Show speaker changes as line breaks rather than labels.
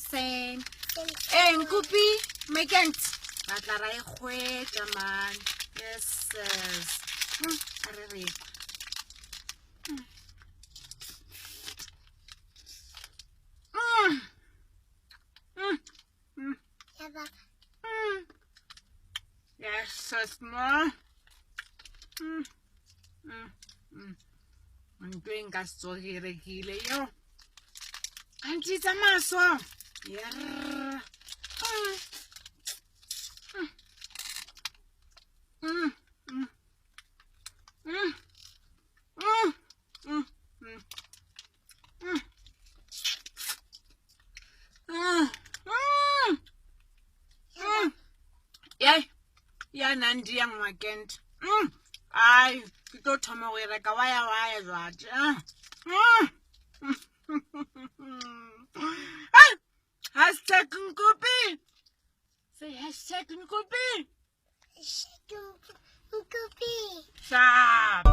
Sen. Nkupi, mekent. Batla ra e khwetsa man. Yes. Arere. Yes, ma. Ntwe nka so hirekile yo. Antitsa maso. Yeah. Ya nandi yang weekend. Ai, ke tlo thoma go reka waya jwatse. Hashtag Nkupi. Say hashtag Nkupi.
Nkupi.
Sharp.